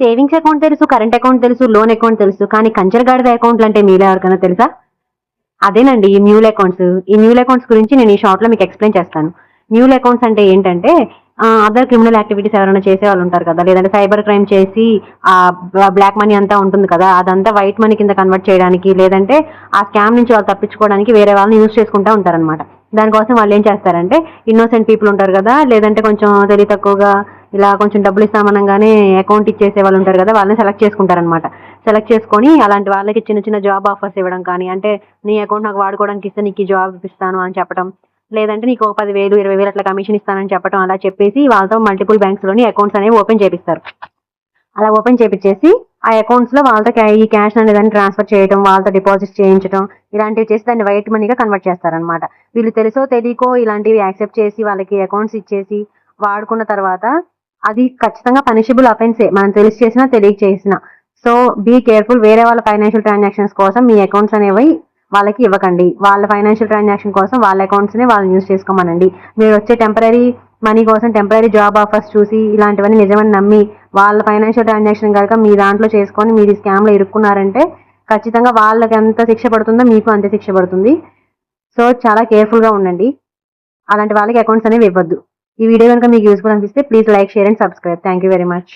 Savings account తెలుసు, current account తెలుసు, loan account తెలుసు, కానీ కంచరగాడిద అకౌంట్లు అంటే మీలో ఎవరికైనా తెలుసా? అదేనండి ఈ మ్యూల్ అకౌంట్స్. ఈ మ్యూల్ అకౌంట్స్ గురించి నేను ఈ షార్ట్ లో మీకు ఎక్స్ప్లెయిన్ చేస్తాను. మ్యూల్ అకౌంట్స్ అంటే ఏంటంటే అదర్ క్రిమినల్ యాక్టివిటీస్ ఎవరైనా చేసే వాళ్ళు ఉంటారు కదా, లేదంటే సైబర్ క్రైమ్ చేసి ఆ బ్లాక్ మనీ అంతా ఉంటుంది కదా, అదంతా వైట్ మనీ కింద కన్వర్ట్ చేయడానికి, లేదంటే ఆ స్కామ్ నుంచి వాళ్ళు తప్పించుకోవడానికి వేరే వాళ్ళని యూజ్ చేసుకుంటూ ఉంటారనమాట. దానికోసం వాళ్ళు ఏం చేస్తారంటే ఇన్నోసెంట్ పీపుల్ ఉంటారు కదా, లేదంటే కొంచెం తెలివి తక్కువగా ఇలా కొంచెం డబ్బులు ఇస్తామనగానే అకౌంట్ ఇచ్చేసే వాళ్ళు ఉంటారు కదా, వాళ్ళని సెలెక్ట్ చేసుకుంటారనమాట. సెలెక్ట్ చేసుకొని అలాంటి వాళ్ళకి చిన్న చిన్న జాబ్ ఆఫర్స్ ఇవ్వడం కానీ, అంటే నీ అకౌంట్ నాకు వాడుకోవడానికి ఇస్తే నీకు ఈ జాబ్ ఇస్తాను అని చెప్పడం, లేదంటే నీకు ఒక 10,000 20,000 అట్లా కమిషన్ ఇస్తానని చెప్పడం, అలా చెప్పేసి వాళ్ళతో మల్టిపుల్ బ్యాంక్స్ లోని అకౌంట్స్ అనేవి ఓపెన్ చేపిస్తారు. అలా ఓపెన్ చేపించేసి ఆ అకౌంట్స్ లో వాళ్ళతో ఈ క్యాష్ అనేది ట్రాన్స్ఫర్ చేయడం, వాళ్ళతో డిపాజిట్ చేయించడం, ఇలాంటివి చేసి దాన్ని వైట్ మనీగా కన్వర్ట్ చేస్తారనమాట. వీళ్ళు తెలుసో తెలియకో ఇలాంటివి యాక్సెప్ట్ చేసి వాళ్ళకి అకౌంట్స్ ఇచ్చేసి వాడుకున్న తర్వాత అది ఖచ్చితంగా పనిషబుల్ అఫెన్సే, మనం తెలిసి చేసినా తెలియక చేసినా. So be careful. వేరే వాళ్ళ ఫైనాన్షియల్ ట్రాన్సాక్షన్స్ కోసం మీ అకౌంట్స్ అనేవి వాళ్ళకి ఇవ్వకండి. వాళ్ళ ఫైనాన్షియల్ ట్రాన్సాక్షన్ కోసం వాళ్ళ అకౌంట్స్ ని వాళ్ళు యూజ్ చేసుకోమనండి. మీరు వచ్చే టెంపరీ మనీ కోసం టెంపరీ జాబ్ ఆఫర్స్ చూసి ఇలాంటివన్నీ నిజమని నమ్మి వాళ్ళ ఫైనాన్షియల్ ట్రాన్సాక్షన్ కనుక మీ దాంట్లో చేసుకొని మీరు ఈ స్కామ్ లో ఇరుక్కున్నారంటే ఖచ్చితంగా వాళ్ళకి ఎంత శిక్ష పడుతుందో మీకు అంతే శిక్ష పడుతుంది. సో చాలా కేర్ఫుల్ గా ఉండండి. అలాంటి వాళ్ళకి అకౌంట్స్ అనేవి ఇవ్వద్దు. ఈ వీడియో కనుక మీకు యూస్ఫుల్ అనిపిస్తే please like, share and subscribe. Thank you very much.